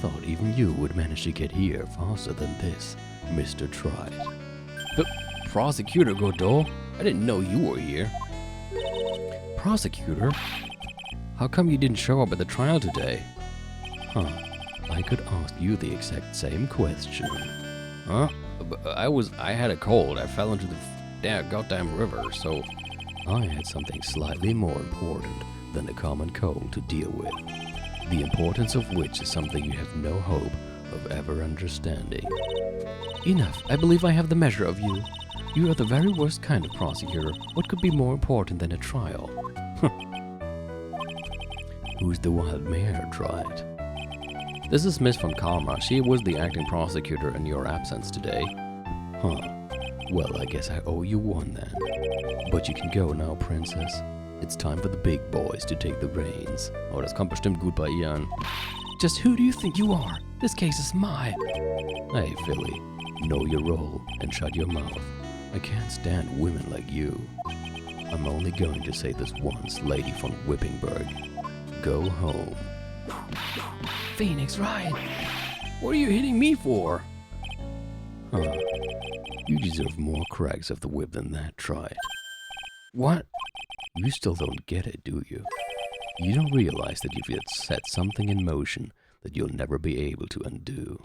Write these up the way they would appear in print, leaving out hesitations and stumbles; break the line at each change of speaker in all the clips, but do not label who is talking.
thought even you would manage to get here faster than this, Mr. Tried.
But Prosecutor Godot, I didn't know you were here.
Prosecutor? How come you didn't show up at the trial today? Huh, I could ask you the exact same question.
Huh? I had a cold. I fell into the goddamn river, so...
I had something slightly more important than a common cold to deal with, the importance of which is something you have no hope of ever understanding. Enough, I believe I have the measure of you. You are the very worst kind of prosecutor. What could be more important than a trial? Who's the wild mare, Tried?
This is Miss von Karma. She was the acting prosecutor in your absence today.
Huh. Well, I guess I owe you one then. But you can go now, Princess. It's time for the big boys to take the reins.
Oh, das kommt bestimmt gut bei ihr an.
Just who do you think you are? This case is mine. Hey, Philly. Know your role and shut your mouth. I can't stand women like you. I'm only going to say this once, Lady von Whippingberg. Go home.
Phoenix, Ryan! What are you hitting me for?
Huh. You deserve more cracks of the whip than that, Tried.
What?
You still don't get it, do you? You don't realize that you've set something in motion that you'll never be able to undo.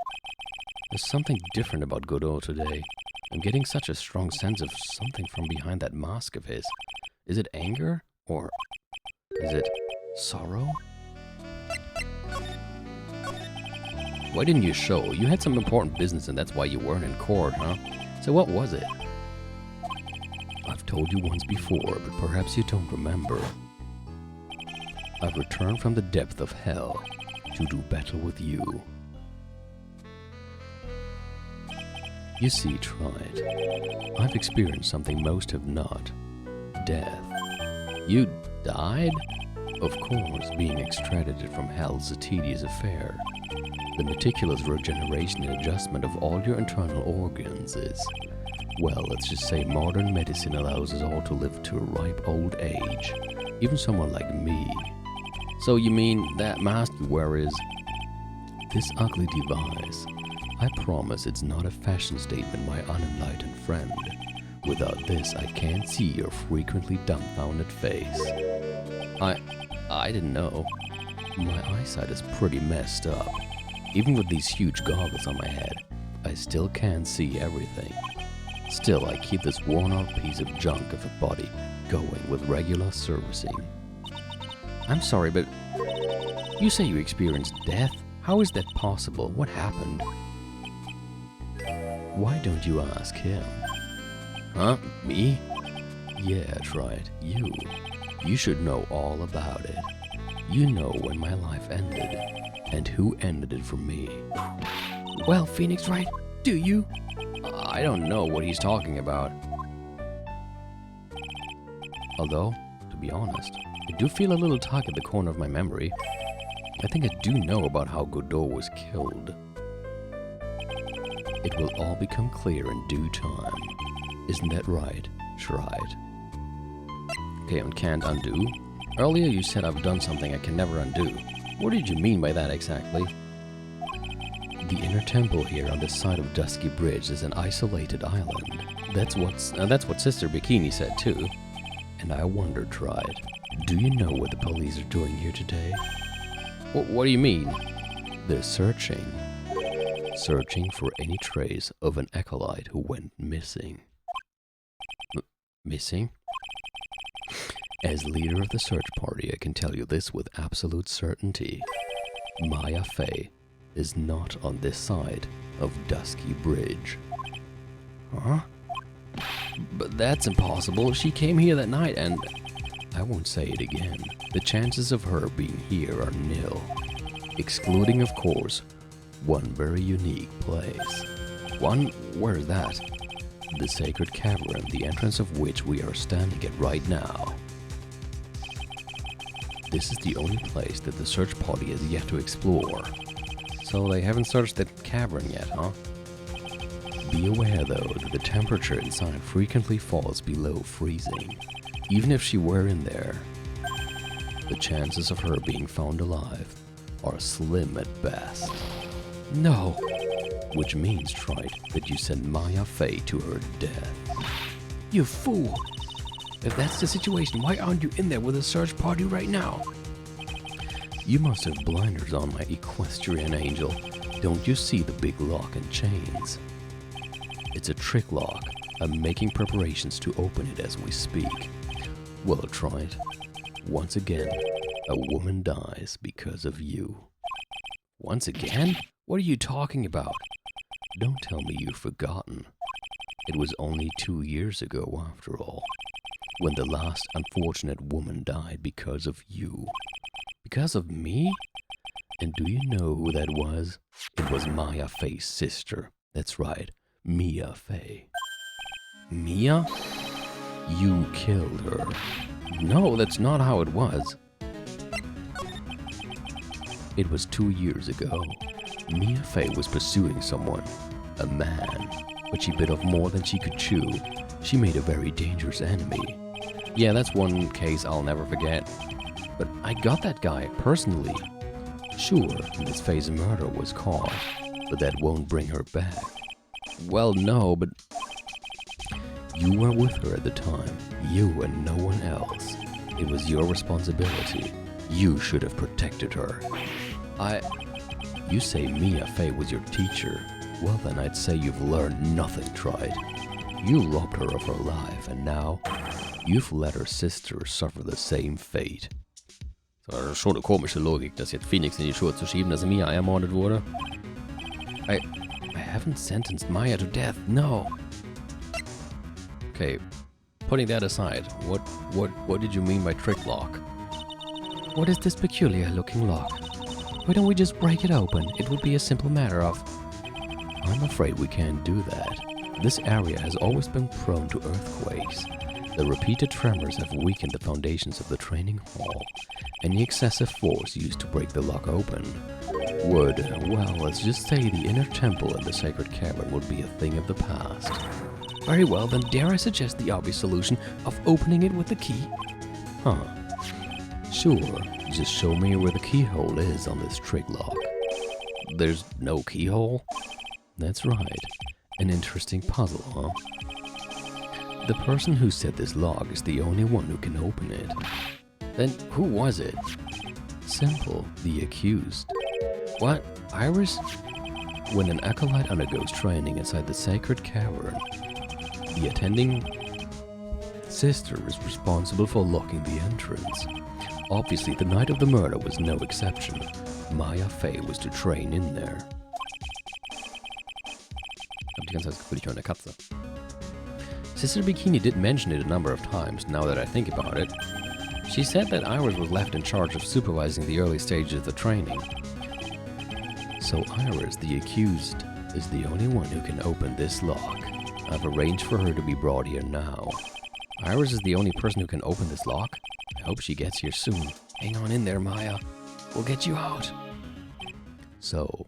There's something different about Godot today. I'm getting such a strong sense of something from behind that mask of his. Is it anger? Or is it sorrow?
Why didn't you show? You had some important business and that's why you weren't in court, huh? So what was it?
I've told you once before, but perhaps you don't remember. I've returned from the depth of hell to do battle with you. You see, Tried, I've experienced something most have not. Death.
You died?
Of course, being extradited from hell's a tedious affair. The meticulous regeneration and adjustment of all your internal organs is, well, let's just say modern medicine allows us all to live to a ripe old age, even someone like me.
So you mean that mask you wear is...
This ugly device. I promise it's not a fashion statement, my unenlightened friend. Without this, I can't see your frequently dumbfounded face.
I didn't know.
My eyesight is pretty messed up. Even with these huge goggles on my head, I still can't see everything. Still, I keep this worn-out piece of junk of a body going with regular servicing.
I'm sorry, but you say you experienced death? How is that possible? What happened?
Why don't you ask him?
Huh? Me?
Yeah, Tried. You. You should know all about it. You know when my life ended, and who ended it for me.
Well, Phoenix, right? Do you? I don't know what he's talking about. Although, to be honest, I do feel a little tug at the corner of my memory. I think I do know about how Godot was killed.
It will all become clear in due time. Isn't that right, Tried?
Okay, and can't undo? Earlier you said I've done something I can never undo. What did you mean by that exactly?
The inner temple here on the side of Dusky Bridge is an isolated island.
That's what Sister Bikini said too.
And I wonder, Tried, do you know what the police are doing here today?
What do you mean?
They're searching. Searching for any trace of an acolyte who went missing.
Missing?
As leader of the search party, I can tell you this with absolute certainty. Maya Fey is not on this side of Dusky Bridge.
Huh? But that's impossible. She came here that night and...
I won't say it again. The chances of her being here are nil. Excluding, of course, one very unique place.
One? Where's that?
The sacred cavern, the entrance of which we are standing at right now. This is the only place that the search party has yet to explore.
So they haven't searched the cavern yet, huh?
Be aware, though, that the temperature inside frequently falls below freezing. Even if she were in there, the chances of her being found alive are slim at best.
No. Which means, Trite, that you sent Maya Fey to her death. You fool! If that's the situation, why aren't you in there with a search party right now? You must have blinders on, my equestrian angel. Don't you see the big lock and chains? It's a trick lock. I'm making preparations to open it as we speak. Well, Trite, once again, a woman dies because of you. Once again? What are you talking about? Don't tell me you've forgotten. It was only 2 years ago, after all, when the last unfortunate woman died because of you. Because of me? And do you know who that was? It was Maya Fey's sister. That's right, Mia Fey. Mia? You killed her. No, that's not how it was. It was 2 years ago. Mia Fey was pursuing someone, a man, but she bit off more than she could chew. She made a very dangerous enemy. Yeah, that's one case I'll never forget. But I got that guy, personally. Sure, Miss Fey's murder was caught, but that won't bring her back. Well, no, but you were with her at the time. You and no one else. It was your responsibility. You should have protected her. You say Mia Fey was your teacher. Well, then I'd say you've learned nothing, Trite. You robbed her of her life, and now you've let her sister suffer the same fate. Das ist schon eine komische Logik, das jetzt Phoenix in die Schuhe zu schieben, dass Mia ermordet wurde. I haven't sentenced Maya to death, no. Okay, putting that aside, what did you mean by trick lock? What is this peculiar looking lock? Why don't we just break it open? It would be a simple matter of... I'm afraid we can't do that. This area has always been prone to earthquakes. The repeated tremors have weakened the foundations of the training hall. Any excessive force used to break the lock open would, well, let's just say the inner temple in the sacred cavern would be a thing of the past. Very well, then dare I suggest the obvious solution of opening it with the key? Huh. Sure, just show me where the keyhole is on this trick lock. There's no keyhole? That's right. An interesting puzzle, huh? The person who set this lock is the only one who can open it. Then who was it? Simple, the accused. What? Iris? When an acolyte undergoes training inside the sacred cavern, the attending sister is responsible for locking the entrance. Obviously, the night of the murder was no exception. Maya Fey was to train in there. Ich hab die ganze Zeit das Gefühl, ich höre eine Katze. Sister Bikini did mention it a number of times, now that I think about it. She said that Iris was left in charge of supervising the early stages of the training. So Iris, the accused, is the only one who can open this lock. I've arranged for her to be brought here now. Iris is the only person who can open this lock? I hope she gets here soon. Hang on in there, Maya. We'll get you out. So,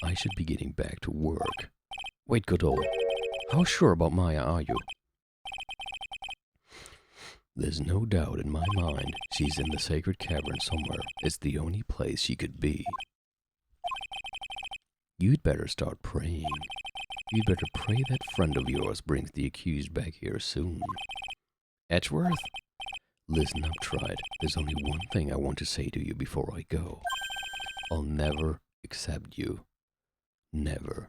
I should be getting back to work. Wait, Godot. How sure about Maya are you? There's no doubt in my mind she's in the sacred cavern somewhere. It's the only place she could be. You'd better start praying. You'd better pray that friend of yours brings the accused back here soon. Edgeworth? Listen up, Trite. There's only one thing I want to say to you before I go. I'll never accept you. Never.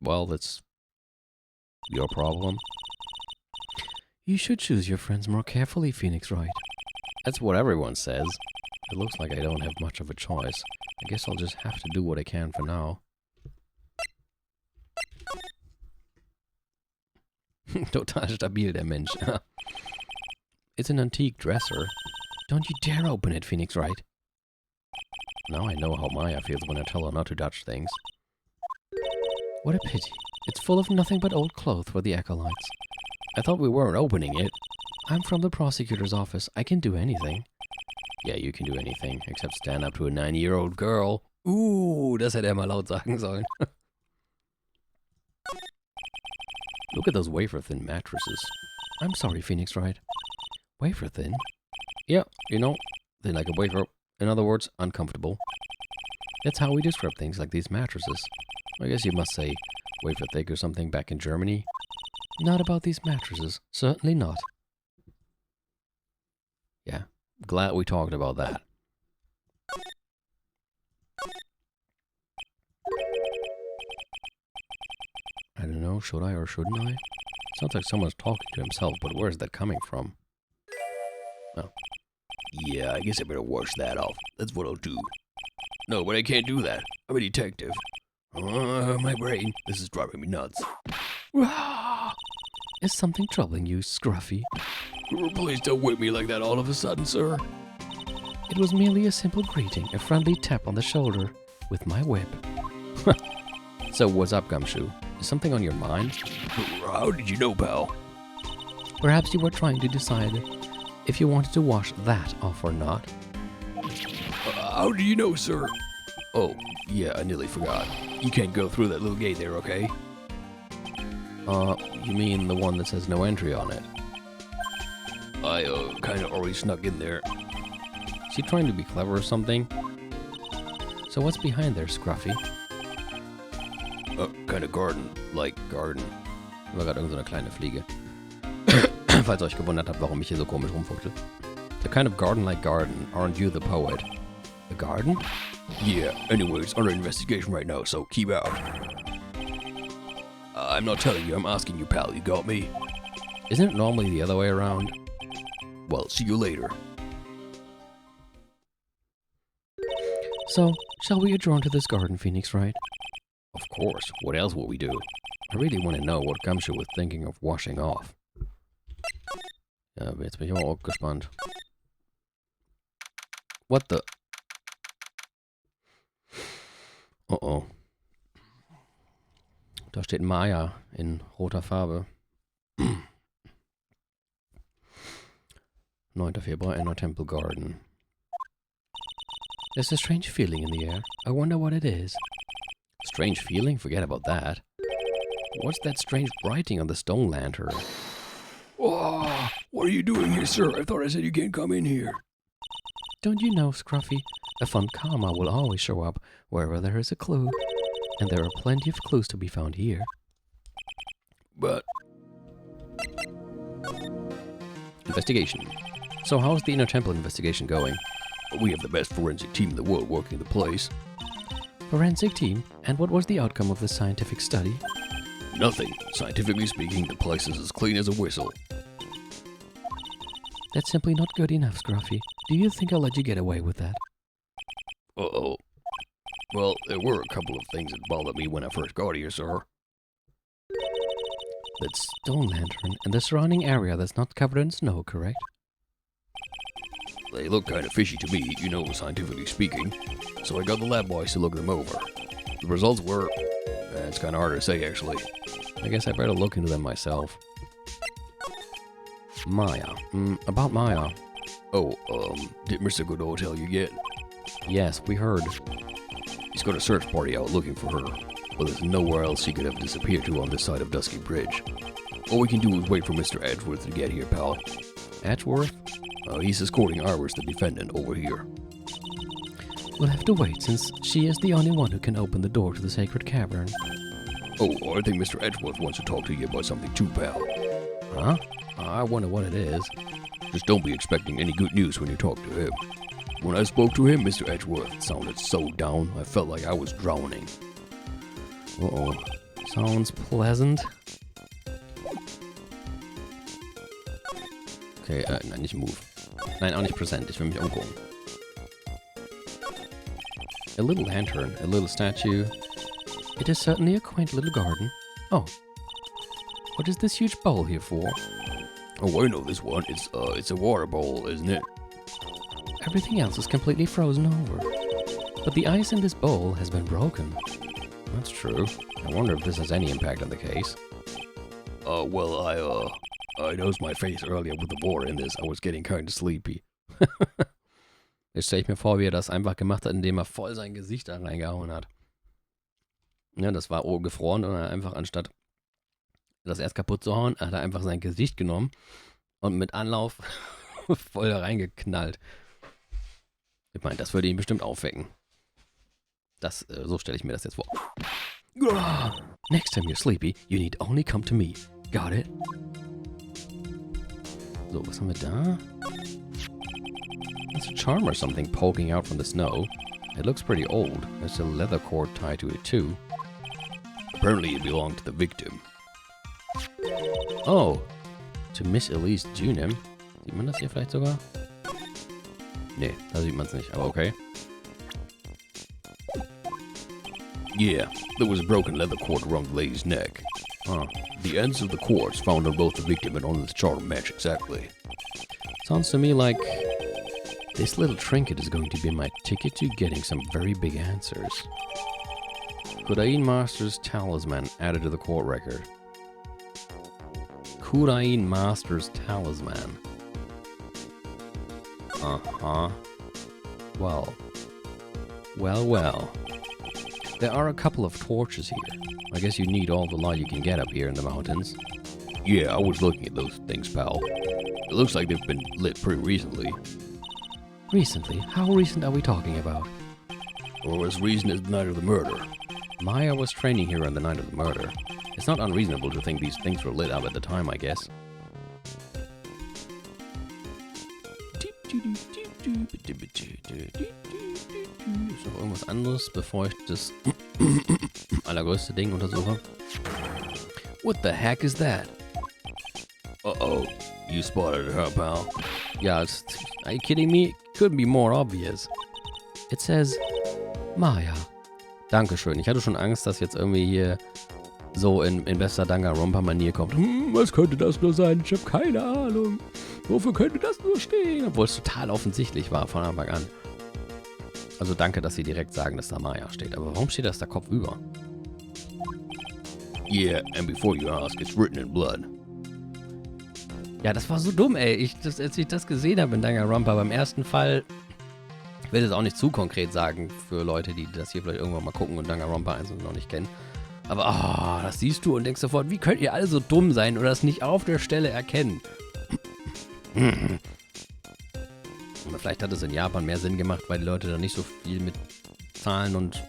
Well, that's your problem. You should choose your friends more carefully, Phoenix Wright. That's what everyone says. It looks like I don't have much of a choice. I guess I'll just have to do what I can for now. Total stabil, der Mensch. It's an antique dresser. Don't you dare open it, Phoenix Wright. Now I know how Maya feels when I tell her not to touch things. What a pity. It's full of nothing but old clothes for the acolytes. I thought we weren't opening it. I'm from the prosecutor's office. I can do anything. Yeah, you can do anything, except stand up to a 9-year-old girl. Das hätte er mal laut sagen sollen. Look at those wafer-thin mattresses. I'm sorry, Phoenix Wright. Wafer-thin? Yeah, you know, thin like a wafer. In other words, uncomfortable. That's how we describe things like these mattresses. I guess you must say, wait for thick or something back in Germany. Not about these mattresses. Certainly not. Yeah, glad we talked about that. I don't know, should I or shouldn't I? Sounds like someone's talking to himself, but where's that coming from? Oh.
Yeah, I guess I better wash that off. That's what I'll do. No, but I can't do that. I'm a detective. My brain. This is driving me nuts.
Is something troubling you, Scruffy?
Please don't whip me like that all of a sudden, sir.
It was merely a simple greeting, a friendly tap on the shoulder with my whip. So what's up, Gumshoe? Is something on your mind?
How did you know, pal?
Perhaps you were trying to decide if you wanted to wash that off or not.
How do you know, sir? Oh, yeah, I nearly forgot. You can't go through that little gate there, okay?
You mean the one that says no entry on it?
I, kinda already snuck in there.
Is he trying to be clever or something? So what's behind there, Scruffy?
Kind of garden, like garden.
War gerade irgend so eine kleine Fliege. Falls ihr euch gewundert habt, warum ich hier so komisch rumfuchtel. The kind of garden like garden, aren't you the poet? The garden?
Yeah, anyway, it's under investigation right now, so keep out. I'm not telling you, I'm asking you, pal, you got me?
Isn't it normally the other way around?
Well, see you later.
So, shall we adjourn to this garden, Phoenix, right?
Of course, what else will we do?
I really want to know what Gumshoe was thinking of washing off. Ja, jetzt bin ich aber auch gespannt. What the? Oh oh. Da steht Maya in roter Farbe. 9. Februar, Inner Temple Garden. There's a strange feeling in the air. I wonder what it is. Strange feeling? Forget about that. What's that strange writing on the stone lantern?
Oh, what are you doing here, sir? I thought I said you can't come in here.
Don't you know, Scruffy, a fun karma will always show up wherever there is a clue. And there are plenty of clues to be found here.
But...
Investigation. So how's the Inner Temple investigation going?
We have the best forensic team in the world working the place.
Forensic team? And what was the outcome of the scientific study?
Nothing. Scientifically speaking, the place is as clean as a whistle.
That's simply not good enough, Scruffy. Do you think I'll let you get away with that?
Uh-oh. Well, there were a couple of things that bothered me when I first got here, sir.
That stone lantern and the surrounding area that's not covered in snow, correct?
They look kind of fishy to me, you know, scientifically speaking. So I got the lab boys to look them over. The results were... it's kind of hard to say, actually.
I guess I better look into them myself. Maya. About Maya.
Oh, did Mr. Godot tell you yet?
Yes, we heard.
He's got a search party out looking for her, but there's nowhere else she could have disappeared to on this side of Dusky Bridge. All we can do is wait for Mr. Edgeworth to get here, pal.
Edgeworth?
He's escorting ours, the defendant, over here.
We'll have to wait, since she is the only one who can open the door to the sacred cavern.
Oh, I think Mr. Edgeworth wants to talk to you about something too, pal.
Huh? I wonder what it is.
Just don't be expecting any good news when you talk to him. When I spoke to him, Mr. Edgeworth sounded so down, I felt like I was drowning.
Uh-oh. Sounds pleasant. Okay, nein, nicht move. Nein, auch nicht present. Ich will mich umgucken. A little lantern, a little statue. It is certainly a quaint little garden. Oh. What is this huge bowl here for?
Oh, I know this one. It's a water bowl, isn't it?
Everything else is completely frozen over. But the ice in this bowl has been broken. That's true. I wonder if this has any impact on the case.
Well, I nosed my face earlier with the water in this. I was getting kind of sleepy.
Jetzt stelle ich mir vor, wie er das einfach gemacht hat, indem er voll sein Gesicht da reingehauen hat. Ja, das war gefroren und er einfach anstatt das erst kaputt zu hauen, hat er einfach sein Gesicht genommen und mit Anlauf voll da reingeknallt. Ich meine, das würde ihn bestimmt aufwecken. Das, so stelle ich mir das jetzt vor. Next time you're sleepy, you need only come to me. Got it? So, was haben wir da? That's a charm or something poking out from the snow. It looks pretty old. There's a leather cord tied to it too.
Apparently it belonged to the victim.
Oh, to Miss Elise Junim. Sieht man das hier vielleicht sogar? Nee, da sieht man es nicht, aber okay.
Yeah, there was a broken leather cord around the lady's neck. The ends of the cords found on both the victim and on the charm match exactly.
Sounds to me like this little trinket is going to be my ticket to getting some very big answers. Kudain Master's talisman added to the court record. Kudain Master's talisman. Uh-huh. Well. Well. There are a couple of torches here. I guess you need all the light you can get up here in the mountains.
Yeah, I was looking at those things, pal. It looks like they've been lit pretty recently.
Recently? How recent are we talking about?
Or as recent as the night of the murder.
Maya was training here on the night of the murder. It's not unreasonable to think these things were lit up at the time, I guess. Ist noch irgendwas anderes, bevor ich das allergrößte Ding untersuche? What the heck is that?
Uh-oh, you spotted it, huh, pal?
Yeah, are you kidding me? It couldn't be more obvious. It says Maya. Dankeschön. Ich hatte schon Angst, dass jetzt irgendwie hier so in bester Danganronpa-Manier kommt. Was könnte das nur sein? Ich habe keine Ahnung. Wofür könnte das nur stehen? Obwohl es total offensichtlich war von Anfang an. Also danke, dass Sie direkt sagen, dass da Maya steht. Aber warum steht das da kopfüber?
Yeah, and before you ask, it's written in blood.
Ja, das war so dumm, ey. Als ich das gesehen habe in Danganronpa beim ersten Fall, ich will das auch nicht zu konkret sagen für Leute, die das hier vielleicht irgendwann mal gucken und Danganronpa 1 noch nicht kennen. Aber, das siehst du und denkst sofort, wie könnt ihr alle so dumm sein oder das nicht auf der Stelle erkennen? Oder vielleicht hat es in Japan mehr Sinn gemacht, weil die Leute da nicht so viel mit Zahlen und... Ja,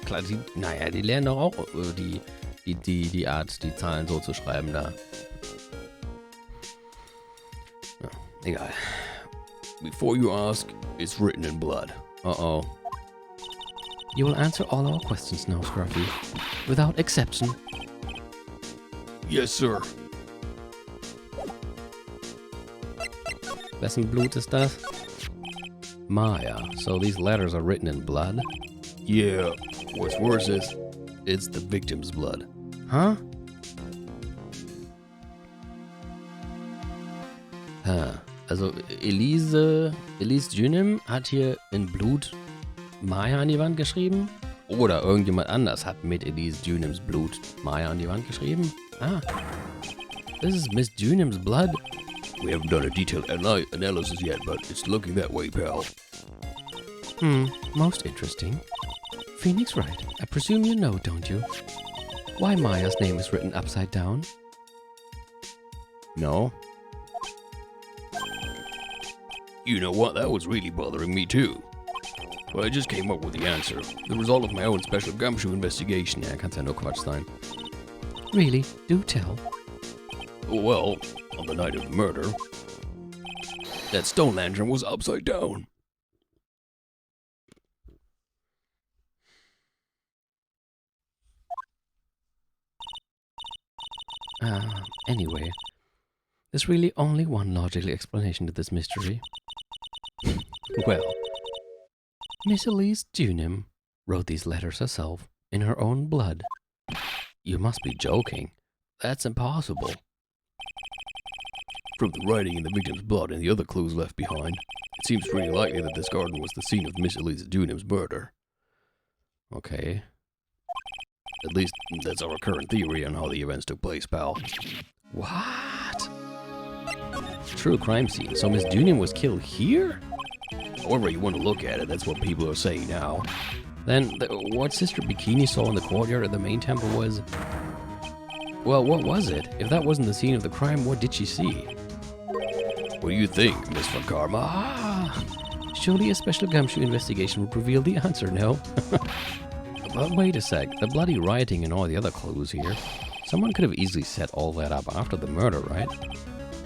klar, die lernen doch auch die Art, die Zahlen so zu schreiben da. Ja, egal.
Before you ask, it's written in blood.
Uh-oh. You will answer all our questions now, Scruffy. Without exception.
Yes, sir.
Wessen Blut ist das? Maya. So these letters are written in blood?
Yeah. What's worse is, it's the victim's blood.
Huh? Also Elise Junim hat hier in Blut Maya an die Wand geschrieben? Oder irgendjemand anders hat mit Elise Junims Blut Maya an die Wand geschrieben? Ah. This is Miss Junims blood?
We haven't done a detailed analysis yet, but it's looking that way, pal.
Most interesting. Phoenix Wright, I presume you know, don't you? Why Maya's name is written upside down?
No. You know what? That was really bothering me too. But I just came up with the answer. The result of my own special gumshoe investigation.
Ja, kann's ja nur Quatsch sein. Really? Do tell.
Well, on the night of the murder, that stone lantern was upside down.
Anyway, there's really only one logical explanation to this mystery. Well, Miss Elise Junim wrote these letters herself in her own blood. You must be joking. That's impossible.
From the writing and the victim's blood and the other clues left behind, it seems pretty likely that this garden was the scene of Miss Elise Junim's murder.
Okay.
At least, that's our current theory on how the events took place, pal.
What? True crime scene. So Miss Junim was killed here?
However you want to look at it, that's what people are saying now.
Then, what Sister Bikini saw in the courtyard of the main temple was... Well, what was it? If that wasn't the scene of the crime, what did she see?
What do you think, Miss Von Karma?
Surely a special gumshoe investigation would reveal the answer, no? But wait a sec, the bloody writing and all the other clues here. Someone could have easily set all that up after the murder, right?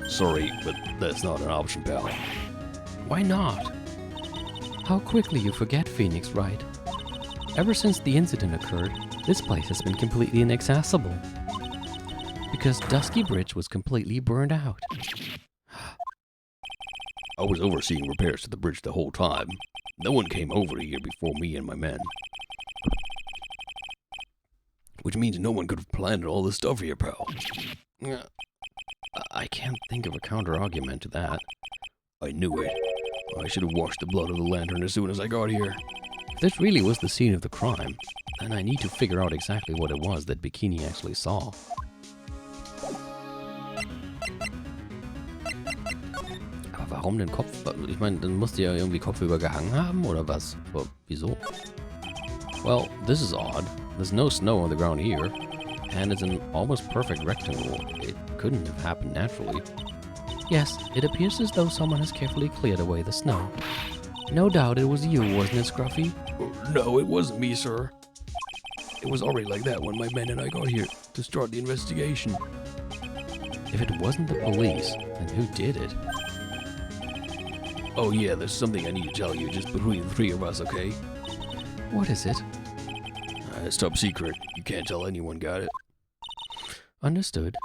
Sorry, but that's not an option, pal.
Why not? How quickly you forget, Phoenix, Wright. Ever since the incident occurred, this place has been completely inaccessible. Because Dusky Bridge was completely burned out.
I was overseeing repairs to the bridge the whole time. No one came over here before me and my men. Which means no one could have planned all this stuff here, pal.
I can't think of a counter-argument to that.
I knew it. I should have washed the blood of the lantern as soon as I got here.
If this really was the scene of the crime, then I need to figure out exactly what it was that Bikini actually saw. Aber warum den Kopf? Ich meine, dann musst du ja irgendwie kopfüber gehangen haben, oder was? Aber wieso? Well, this is odd. There's no snow on the ground here, and it's an almost perfect rectangle. It couldn't have happened naturally. Yes, it appears as though someone has carefully cleared away the snow. No doubt it was you, wasn't it, Scruffy?
No, it wasn't me, sir. It was already like that when my men and I got here to start the investigation.
If it wasn't the police, then who did it?
Oh yeah, there's something I need to tell you just between the three of us, okay?
What is it?
It's top secret. You can't tell anyone, got it?
Understood.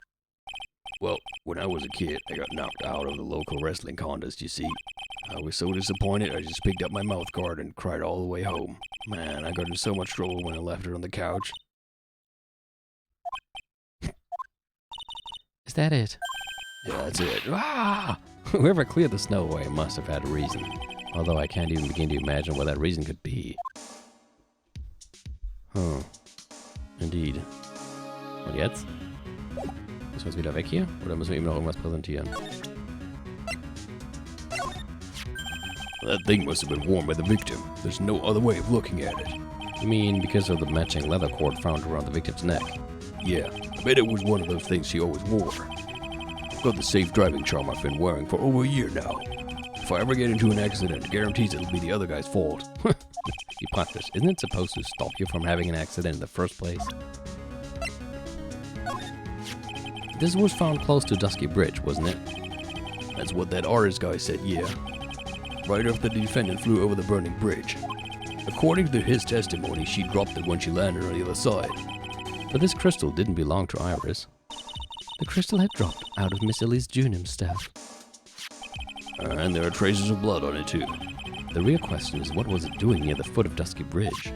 Well, when I was a kid, I got knocked out of the local wrestling contest, you see. I was so disappointed, I just picked up my mouth guard and cried all the way home. Man, I got in so much trouble when I left it on the couch.
Is that it?
Yeah, that's it.
Ah! Whoever cleared the snow away must have had a reason. Although I can't even begin to imagine what that reason could be. Huh. Indeed. Und jetzt? Müssen wir jetzt wieder weg hier? Oder müssen wir ihm noch irgendwas präsentieren?
That thing must have been worn by the victim. There's no other way of looking at it.
You mean because of the matching leather cord found around the victim's neck?
Yeah, I bet it was one of those things she always wore. Got the safe driving charm I've been wearing for over a year now. If I ever get into an accident, it guarantees it'll be the other guy's fault.
You practice. Isn't it supposed to stop you from having an accident in the first place? This was found close to Dusky Bridge, wasn't it?
That's what that artist guy said, yeah. Right after the defendant flew over the burning bridge. According to his testimony, she dropped it when she landed on the other side.
But this crystal didn't belong to Iris. The crystal had dropped out of Miss Elise Junim's staff.
And there are traces of blood on it too.
The real question is, what was it doing near the foot of Dusky Bridge?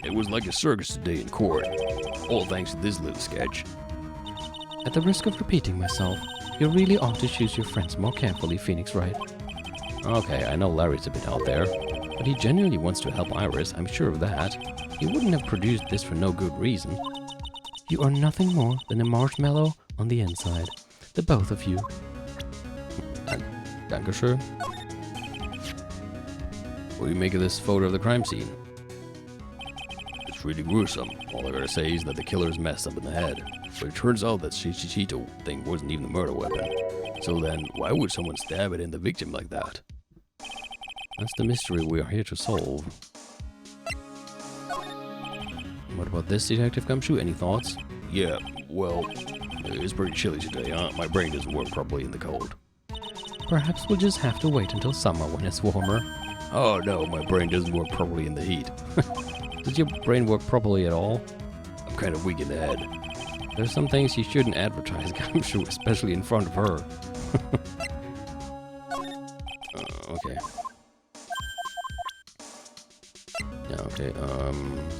It was like a circus today in court. All thanks to this little sketch.
At the risk of repeating myself, you really ought to choose your friends more carefully, Phoenix Wright. Okay, I know Larry's a bit out there, but he genuinely wants to help Iris, I'm sure of that. He wouldn't have produced this for no good reason. You are nothing more than a marshmallow on the inside. The both of you.
Dankeschön. What do you make of this photo of the crime scene? It's really gruesome. All I gotta say is that the killer's messed up in the head. But it turns out that Shichito thing wasn't even the murder weapon. So then, why would someone stab it in the victim like that?
That's the mystery we are here to solve. What about this, Detective Gumshoe? Any thoughts?
Yeah, well, it's pretty chilly today, huh? My brain doesn't work properly in the cold.
Perhaps we'll just have to wait until summer when it's warmer.
Oh no, my brain doesn't work properly in the heat.
Does your brain work properly at all?
I'm kind of weak in the head.
There's some things you shouldn't advertise, Gumshoe, especially in front of her. Okay. Ja, okay,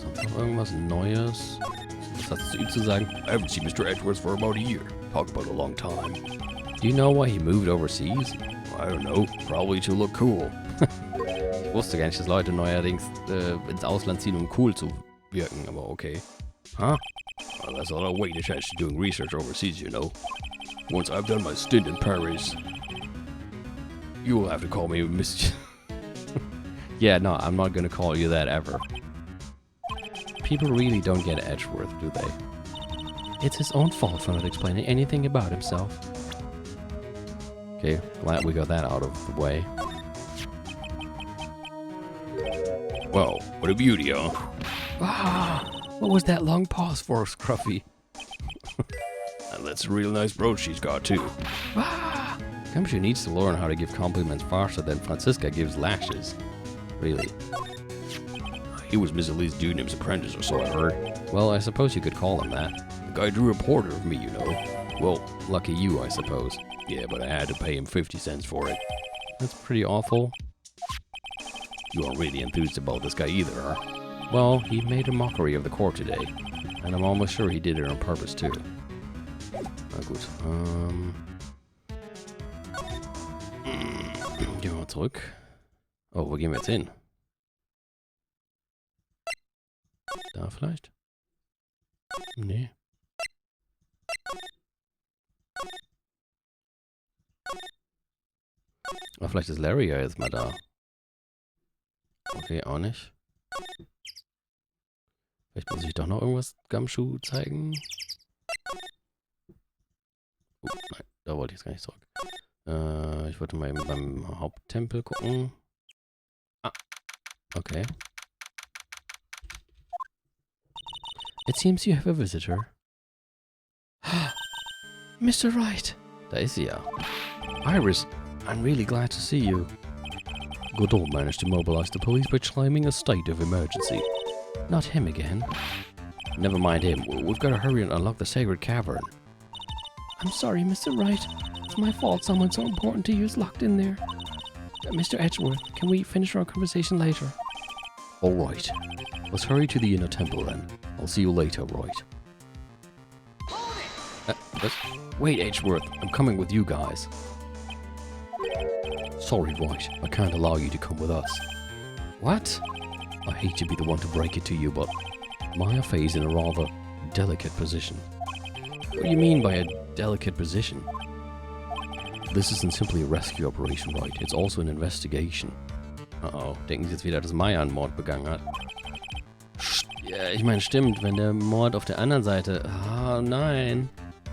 sonst noch irgendwas Neues? Was hast du zu ihm zu sagen?
I haven't seen Mr. Edgeworth for about a year. Talk about a long time.
Do you know why he moved overseas?
I don't know. Probably to look cool.
Ich wusste gar nicht, dass Leute neuerdings ins Ausland ziehen, um cool zu wirken, aber okay.
Huh? Well, that's a lot of weight attached to doing research overseas, you know. Once I've done my stint in Paris, you will have to call me Miss...
Yeah, no, I'm not gonna call you that ever. People really don't get Edgeworth, do they? It's his own fault for not explaining anything about himself.
Okay, glad we got that out of the way. Whoa, what a beauty, huh?
Ah! What was that long pause for, Scruffy?
And that's a real nice brooch she's got, too.
Ah!
She needs to learn how to give compliments faster than Francisca gives lashes. Really. He was Miss Elise Dunham's apprentice, or so I heard. Well, I suppose you could call him that. The guy drew a portrait of me, you know. Well, lucky you, I suppose. Yeah, but I had to pay him 50 cents for it. That's pretty awful. You aren't really enthused about this guy either, huh? Well, he made a mockery of the court today. And I'm almost sure he did it on purpose, too. Na gut, gehen wir mal zurück. Oh, wo gehen wir jetzt hin? Da vielleicht? Nee. Aber vielleicht ist Larry ja jetzt mal da. Okay, auch nicht. Vielleicht muss ich doch noch irgendwas Gumshoe zeigen. Nein, da wollte ich jetzt gar nicht zurück. Ich wollte mal eben beim Haupttempel gucken. Ah, okay.
It seems you have a visitor. Mr. Wright.
Da ist sie ja.
Iris, I'm really glad to see you.
Godot managed to mobilize the police by claiming a state of emergency.
Not him again.
Never mind him. We've got to hurry and unlock the sacred cavern.
I'm sorry, Mr. Wright. It's my fault someone so important to you is locked in there. Mr. Edgeworth, can we finish our conversation later?
All right. Let's hurry to the inner temple then. I'll see you later, Wright. Wait, Edgeworth. I'm coming with you guys. Sorry, Wright. I can't allow you to come with us.
What?
I hate to be the one to break it to you, but Maya Faye's in a rather delicate position.
What do you mean by a delicate position?
This isn't simply a rescue operation, Wright. It's also an investigation.
Uh-oh. Denken Sie jetzt wieder, dass Maya einen Mord begangen hat? Ja, ich meine, stimmt, wenn der Mord auf der anderen Seite... Ah, nein.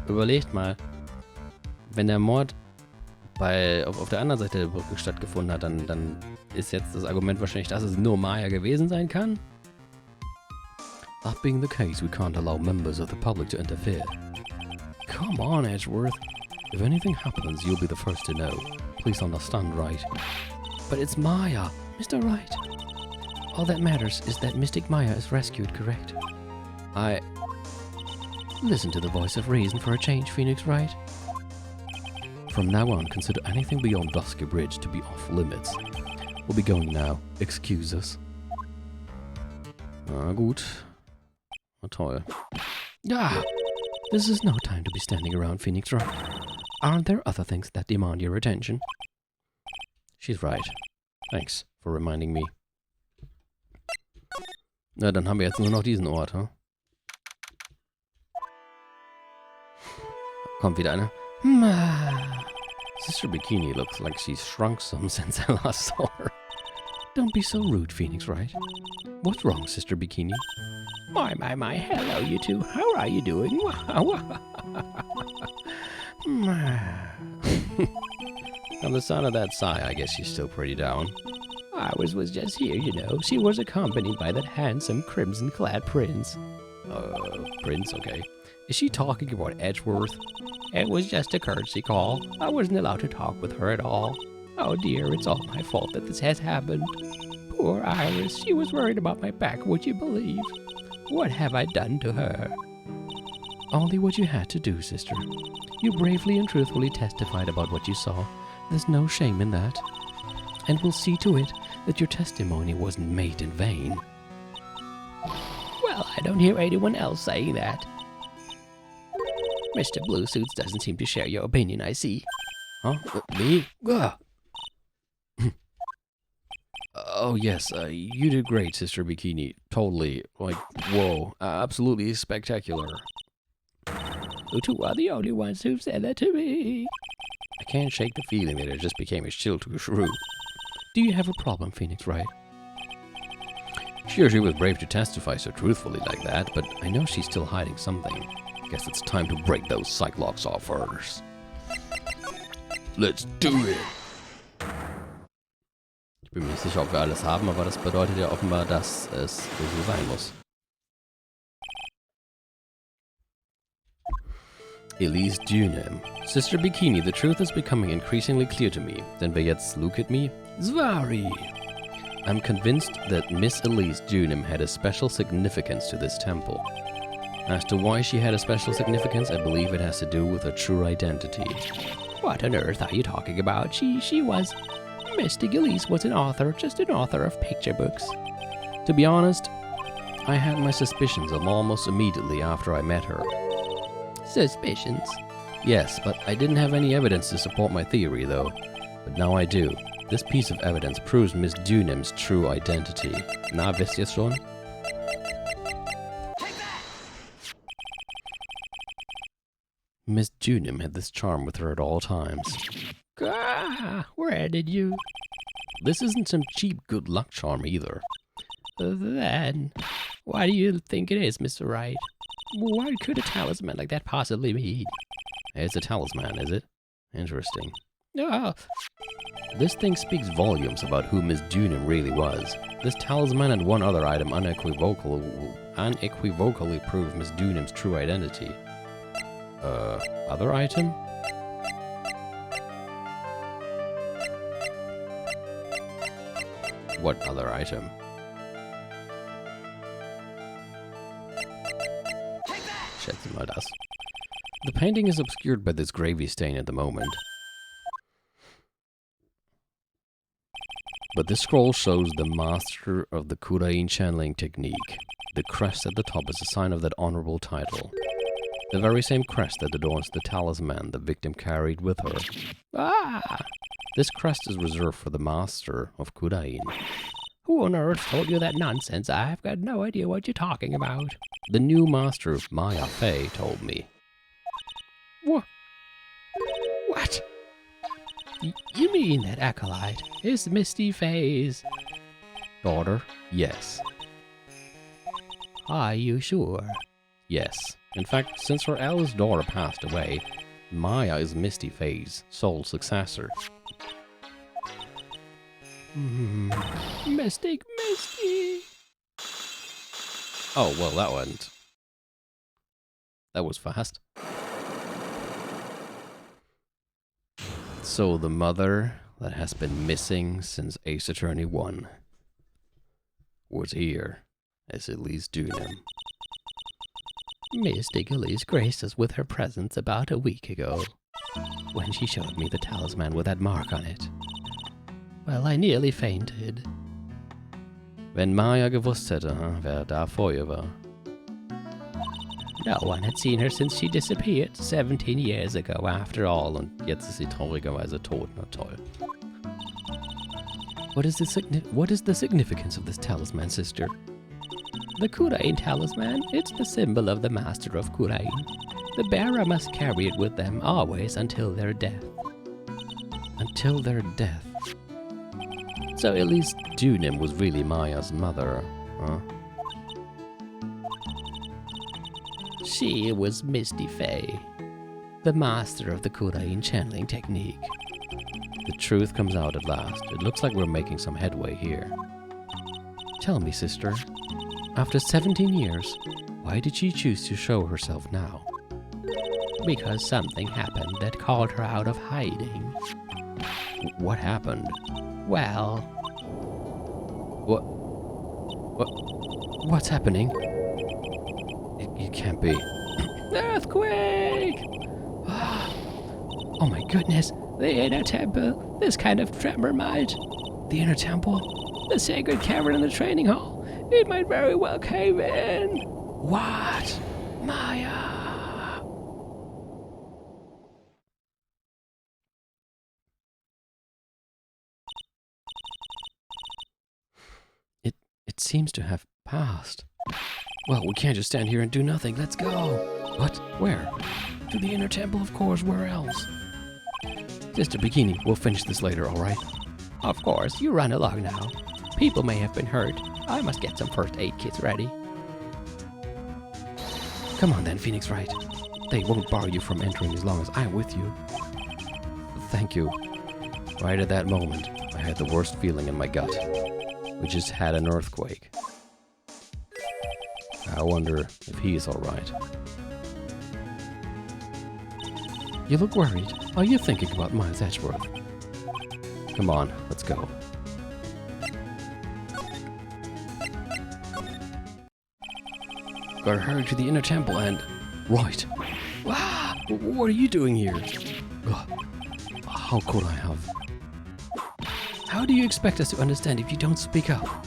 Überlegt mal. Wenn der Mord auf der anderen Seite der Brücke stattgefunden hat, dann ist jetzt das Argument wahrscheinlich, dass es nur Maya gewesen sein kann?
That being the case, we can't allow members of the public to interfere.
Come on, Edgeworth.
If anything happens, you'll be the first to know. Please understand, Wright.
But it's Maya, Mr. Wright. All that matters is that Mystic Maya is rescued, correct? Listen to the voice of reason for a change, Phoenix Wright.
From now on, consider anything beyond Dusky Bridge to be off limits. We'll be going now. Excuse us. Na gut. Na toll.
Ah! This is no time to be standing around, Phoenix Wright. Aren't there other things that demand your attention?
She's right. Thanks for reminding me. Na, dann haben wir jetzt nur noch diesen Ort, huh?
Kommt wieder eine.
Sister Bikini looks like she's shrunk some since I last saw her.
Don't be so rude, Phoenix Wright.
What's wrong, Sister Bikini?
My, hello you two. How are you doing?
From the sound of that sigh, I guess she's still pretty down.
Iris was just here, you know. She was accompanied by that handsome crimson-clad prince.
Prince, okay. Is she talking about Edgeworth?
It was just a courtesy call. I wasn't allowed to talk with her at all. Oh dear, it's all my fault that this has happened. Poor Iris, she was worried about my back, would you believe? What have I done to her?
Only what you had to do, sister. You bravely and truthfully testified about what you saw. There's no shame in that. And we'll see to it that your testimony wasn't made in vain.
Well, I don't hear anyone else saying that. Mr. Blue Suits doesn't seem to share your opinion, I see.
Huh? Me? Oh, yes, you did great, Sister Bikini. Totally. Like, whoa. Absolutely spectacular.
You two are the only ones who've said that to me.
I can't shake the feeling that it just became a shield to a shrew.
Do you have a problem, Phoenix Wright?
She was brave to testify so truthfully like that, but I know she's still hiding something. Guess it's time to break those Cyclops off first. Let's do it! Ich bin mir nicht sicher, ob wir alles haben, aber das bedeutet ja offenbar, dass es so sein muss. Elise Junem. Sister Bikini, the truth is becoming increasingly clear to me. Then wir jetzt look at me? Zvari! I'm convinced that Miss Elise Junem had a special significance to this temple. As to why she had a special significance, I believe it has to do with her true identity. What on earth are you talking about? She was... Mystic Elise was an author, just an author of picture books. To be honest, I had my suspicions almost immediately after I met her. Suspicions? Yes, but I didn't have any evidence to support my theory, though. But now I do. This piece of evidence proves Miss Junem's true identity. Na, wisst ihr's schon? Miss Junem had this charm with her at all times. Ah, where did you... This isn't some cheap good luck charm either. Then, what do you think it is, Mr. Wright? What could a talisman like that possibly mean? It's a talisman, is it? Interesting. Oh. This thing speaks volumes about who Miss Junem really was. This talisman and one other item unequivocally prove Miss Junem's true identity. Other item? What other item? Schätze mal das. The painting is obscured by this gravy stain at the moment. But this scroll shows the master of the Kurain channeling technique. The crest at the top is a sign of that honorable title. The very same crest that adorns the talisman the victim carried with her. Ah! This crest is reserved for the master of Kurain. Who on earth told you that nonsense? I've got no idea what you're talking about. The new master of Maya Fey told me. What? You mean that acolyte is Misty Fey's daughter? Yes. Are you sure? Yes. In fact, since her eldest daughter passed away, Maya is Misty Fey's sole successor. Mystic Misty. Oh, well, that was fast. So the mother that has been missing since Ace Attorney 1 was here as Elise Junem. Mystic Elise graced us with her presence about a week ago, when she showed me the talisman with that mark on it. Well, I nearly fainted. Wenn Maya gewusst hätte, wer da vor ihr war. No one had seen her since she disappeared 17 years ago after all, und jetzt ist sie traurigerweise tot, na toll. What is the significance of this talisman, sister? The Kurain talisman, it's the symbol of the master of Kurain. The bearer must carry it with them always until their death. Until their death. So Elise Junem was really Maya's mother, huh? She was Misty Fey, the master of the Kurain channeling technique. The truth comes out at last. It looks like we're making some headway here. Tell me, sister, after 17 years, why did she choose to show herself now? Because something happened that called her out of hiding. What happened? Well... What's happening? It can't be. Earthquake! Oh my goodness, the inner temple. This kind of tremor might... The inner temple? The sacred cavern in the training hall. It might very well cave in. What? Maya! It seems to have passed. Well, we can't just stand here and do nothing. Let's go. What? Where? To the inner temple, of course. Where else? Sister Bikini, we'll finish this later, all right? Of course. You run along now. People may have been hurt. I must get some first aid kits ready. Come on then, Phoenix Wright. They won't bar you from entering as long as I'm with you.
thank you. Right at that moment, I had the worst feeling in my gut. We just had an earthquake. I wonder if he is alright. You look worried. Are you thinking about Miles Edgeworth? Come on, let's go. Gotta hurry to the inner temple and... Right. Ah, what are you doing here? Ugh. How could I have? How do you expect us to understand if you don't speak up?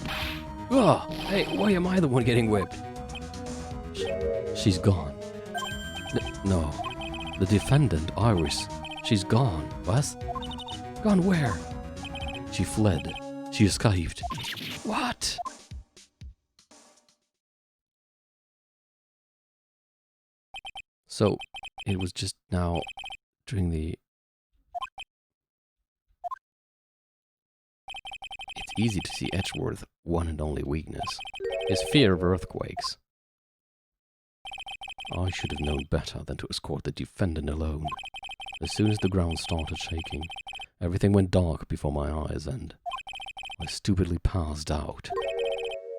Ugh. Hey, why am I the one getting whipped? She's gone. No. The defendant, Iris. She's gone. What? Gone where? She fled. She escaped. What? So, it was just now during the... It's easy to see Edgeworth's one and only weakness. His fear of earthquakes. I should have known better than to escort the defendant alone. As soon as the ground started shaking, everything went dark before my eyes and I stupidly passed out.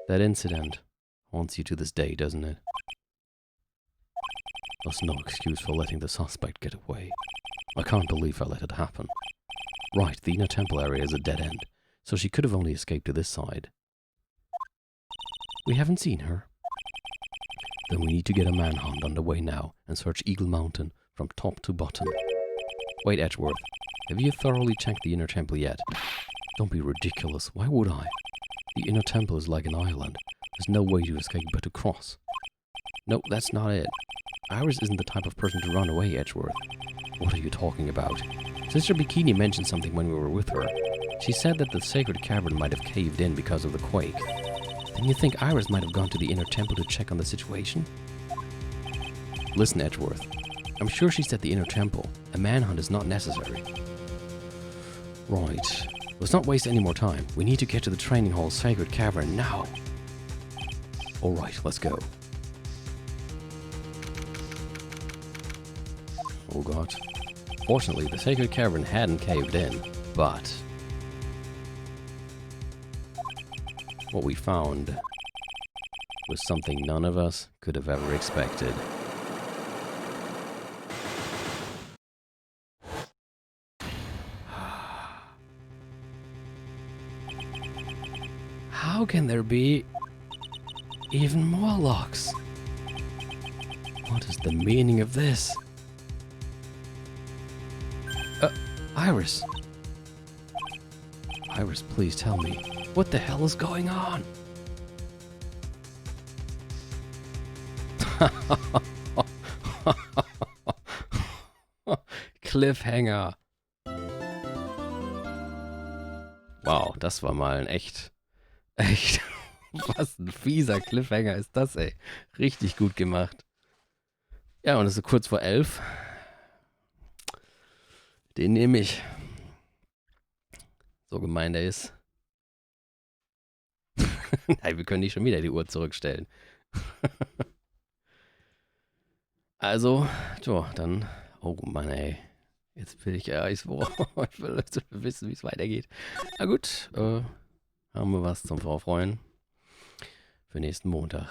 That incident haunts you to this day, doesn't it? That's no excuse for letting the suspect get away. I can't believe I let it happen. Right, the inner temple area is a dead end, so she could have only escaped to this side. We haven't seen her. Then we need to get a manhunt underway now and search Eagle Mountain from top to bottom. Wait, Edgeworth, have you thoroughly checked the inner temple yet? Don't be ridiculous, why would I? The inner temple is like an island. There's no way to escape but to cross. No, that's not it. Iris isn't the type of person to run away, Edgeworth. What are you talking about? Sister Bikini mentioned something when we were with her. She said that the sacred cavern might have caved in because of the quake. Then you think Iris might have gone to the inner temple to check on the situation? Listen, Edgeworth. I'm sure she's at the inner temple. A manhunt is not necessary. Right. Let's not waste any more time. We need to get to the training hall's sacred cavern now. Alright, let's go. Oh god. Fortunately, the sacred cavern hadn't caved in, but... what we found was something none of us could have ever expected. How can there be even more locks? What is the meaning of this? Iris. Iris, please tell me, what the hell is going on? Cliffhanger. Wow, das war mal ein echt, was ein fieser Cliffhanger ist das, ey. Richtig gut gemacht. Ja, und es ist kurz vor 11. Den nehme ich. So gemein der ist. Nein, wir können nicht schon wieder die Uhr zurückstellen. Also, so, dann... Oh Mann, ey. Jetzt will ich ja... Ich will wissen, wie es weitergeht. Na gut, haben wir was zum Vorfreuen für nächsten Montag.